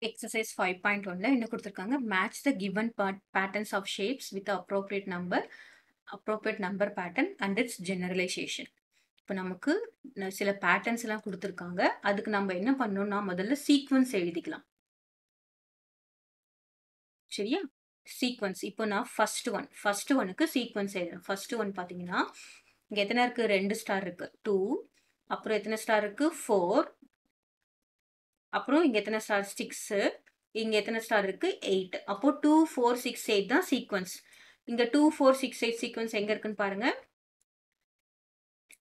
Exercise 5.1 என்ன கொடுத்திருக்காங்க match the given patterns of shapes with the appropriate number pattern and its generalization. இப்போ நமக்கு சில பேட்டர்ன்ஸ் எல்லாம் கொடுத்திருக்காங்க. அதுக்கு நம்ம என்ன பண்ணணும்னா முதல்ல சீக்வன்ஸ் எழுதிக்கலாம். சரியா? சீக்வன்ஸ் இப்போ நான் ஃபர்ஸ்ட் ஒனுக்கு சீக்வன்ஸ் எழுதுறேன். ஃபர்ஸ்ட் ஒன் பாத்தீங்கன்னா இங்க எத்தனை இருக்கு? 2 ஸ்டார் இருக்கு, 2. அப்புறம் எத்தனை ஸ்டார் இருக்கு? 4. அப்புறம் இங்க எத்தனை ஸ்டார்? 6. இங்க எத்தனை ஸ்டார் இருக்கு? 8. அப்போ 2 4 6 8 தான் சீக்வன்ஸ். இங்க 2 4 6 8 சீக்வன்ஸ் எங்க இருக்குன்னு பாருங்க.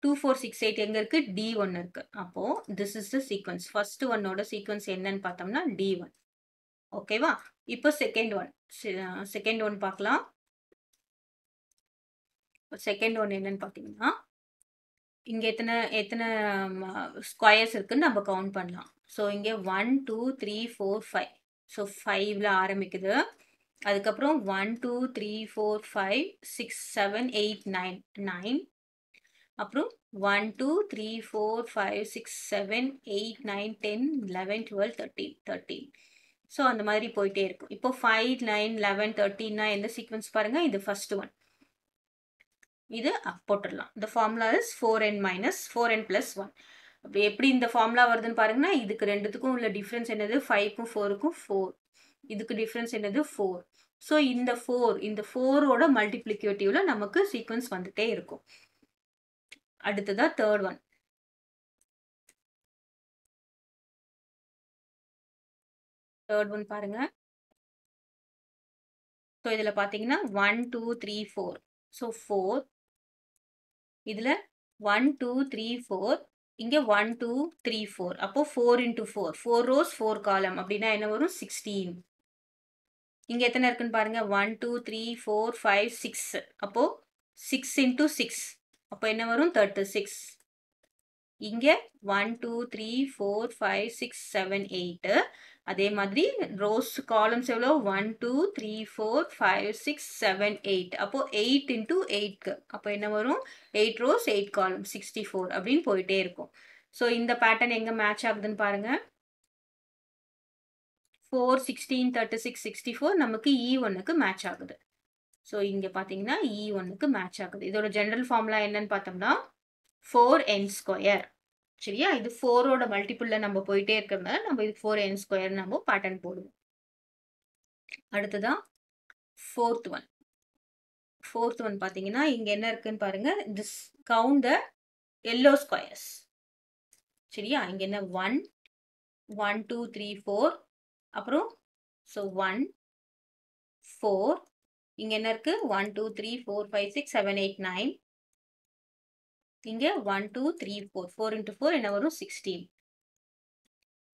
2 4 6 8 எங்க இருக்கு? D1 இருக்கு. அப்போ this is the sequence. First ஒன்னோட சீக்வன்ஸ் என்னன்னு பார்த்தோம்னா D1. ஓகேவா? இப்போ செகண்ட் ஒன் பார்க்கலாம். செகண்ட் ஒன் என்னன்னு பார்த்தீங்கன்னா இங்க எத்தனை எத்தனை ஸ்கொயர்ஸ் இருக்குன்னு நம்ம கவுண்ட் பண்ணலாம். ஸோ இங்கே 1 2 3 4 5. ஸோ 5ல ஆரம்பிக்குது. அதுக்கப்புறம் 1 2 3 4 5 6 7 8 9 9. அப்புறம் 1 2 3 4 5 6 7 8 9 10 11 12 13 13. ஸோ அந்த மாதிரி போயிட்டே இருக்கும். இப்போ 5 9 11 13னா எந்த சீக்வன்ஸ் பாருங்க? இது ஃபர்ஸ்ட் ஒன். இது போட்டுடலாம். இந்த formula is 4n minus 4n plus 1. அப்படி எப்படி இந்த ஃபார்முலா வருதுன்னு பாருங்கன்னா இதுக்கு ரெண்டுத்துக்கும் உள்ள டிஃபரன்ஸ் என்னது? 5க்கும் 4க்கும் 4. இதுக்கு டிஃபரன்ஸ் என்னது? 4. ஸோ இந்த 4ஓட மல்டிப்ளிகேட்டிவ்ல நமக்கு சீக்வன்ஸ் வந்துட்டே இருக்கும். அடுத்ததா தேர்ட் ஒன். பாருங்க. ஸோ இதுல பாத்தீங்கன்னா 1 2 3 4. ஸோ 4. இதுல 1 2 3 4. இங்க 1 2 3 4. அப்போ 4 into 4. 4 rows 4 column. அப்படின்னா என்ன வரும்? 16. இங்க எத்தனை இருக்குன்னு பாருங்க. 1 2 3 4 5 6. அப்போ 6 into 6. அப்போ என்ன வரும்? 36. இங்க 1 2 3 4 5 6 7 8. அதே மாதிரி ரோஸ் காலம்ஸ் எவ்வளோ? 1 2 3 4 5 6 7 8. அப்போ 8 into 8. அப்போ என்ன வரும்? 8 rows 8 columns 64 அப்படின்னு போயிட்டே இருக்கும். ஸோ இந்த பேட்டர்ன் எங்க மேட்ச் ஆகுதுன்னு பாருங்க. 4 16 36 64 நமக்கு E1க்கு மேட்ச் ஆகுது. ஸோ இங்க பாத்தீங்கன்னா E1க்கு மேட்ச் ஆகுது. இதோட ஜெனரல் ஃபார்முலா என்னன்னு பார்த்தோம்னா 4n ஸ்கொயர். சரியா? இது 4ஓட மல்டிபிள்ல நம்ம போயிட்டே இருக்கிறதுனால நம்ம இது 4n ஸ்கொயர் நம்ம பேட்டர்ன் போடுவோம். அடுத்ததா ஃபோர்த் ஒன் பாத்தீங்கன்னா இங்க என்ன இருக்குன்னு பாருங்க. This count the yellow squares. சரியா? இங்க என்ன 1 1 2 3 4. அப்புறம் ஸோ 1 4. இங்க என்ன இருக்கு? 1 2 3 4 5 6 7 8 9. இங்க 1 2 3 4. 4 into 4 என்ன வரும்? 16.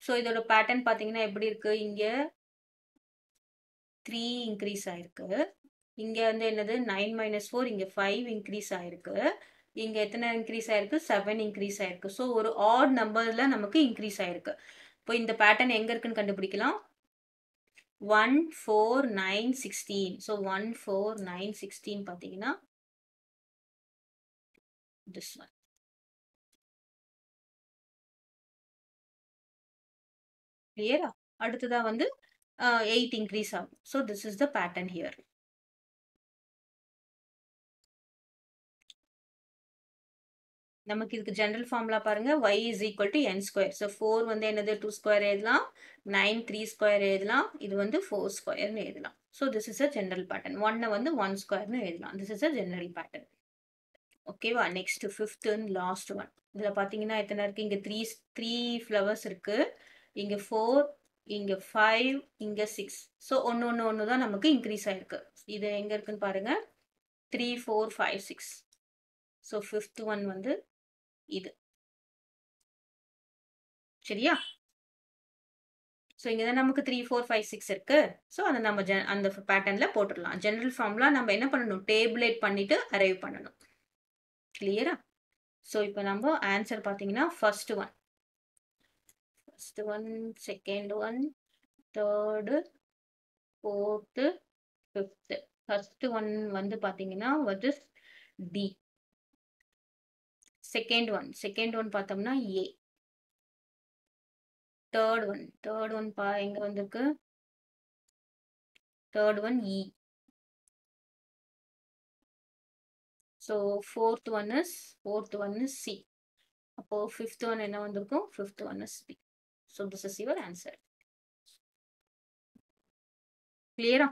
ஸோ இதோட பேட்டர்ன் பாத்தீங்கன்னா எப்படி இருக்கு? இங்க 3 இன்க்ரீஸ் ஆயிருக்கு. இங்க வந்து என்னது? 9 minus 4. இங்க 5 இன்க்ரீஸ் ஆயிருக்கு. இங்க எத்தனை இன்க்ரீஸ் ஆயிருக்கு? 7 இன்க்ரீஸ் ஆயிருக்கு. ஸோ ஒரு ஆட் நம்பர்ல நமக்கு இன்க்ரீஸ் ஆயிருக்கு. இப்போ இந்த பேட்டர்ன் எங்க இருக்குன்னு கண்டுபிடிக்கலாம். 1 4 9 16. ஸோ 1 4 9 16 பாத்தீங்கன்னா this one. கிளியரா? அடுத்ததா வந்து 8 இன்க்ரீஸ் ஆகும். So this is the pattern here. நமக்கு இதுக்கு ஜெனரல் ஃபார்முலா பாருங்க. y is equal to n square. So 4 வந்து என்னது? 2 ஸ்கொயர் எழுதலாம். 9 3 ஸ்கொயர் எழுதலாம். இது வந்து 4 ஸ்கொயர்னு எழுதலாம். So this is a general pattern. 1 வந்து 1 ஸ்கொயர்னு எழுதலாம். This is a general pattern. ஓகேவா? Next fifth and last one. இதுல பாத்தீங்கன்னா எத்தனை இருக்கு? இங்க 3 ஃப்ளவர்ஸ் இருக்கு. இங்க 4, இங்க 5, இங்க 6. ஸோ ஒன்னு தான் நமக்கு இன்க்ரீஸ் ஆயிருக்கு. இது எங்க இருக்குன்னு பாருங்க. 3 4 5 6. ஸோ ஃபிஃப்த் ஒன் வந்து இது. சரியா? ஸோ இங்க தான் நமக்கு 3 4 5 6 இருக்கு. ஸோ அதை நம்ம அந்த பேட்டர்ன்ல போட்டுடலாம். ஜெனரல் ஃபார்முலா நம்ம என்ன பண்ணணும்? டேபிளேட் பண்ணிட்டு அரைவ் பண்ணணும். கிளியரா? ஸோ இப்போ நம்ம ஆன்சர் பார்த்தீங்கன்னா first one, second one, third, fourth, fifth. First one வந்து பார்த்தீங்கன்னா what is D. Second one பார்த்தோம்னா ஏ. தேர்ட் ஒன் பா எங்க வந்திருக்கு? Third one E. So fourth one is C. அப்போ ஃபிஃப்த் ஒன் என்ன வந்திருக்கும்? Fifth one is B. So this is your answer. கிளியரா?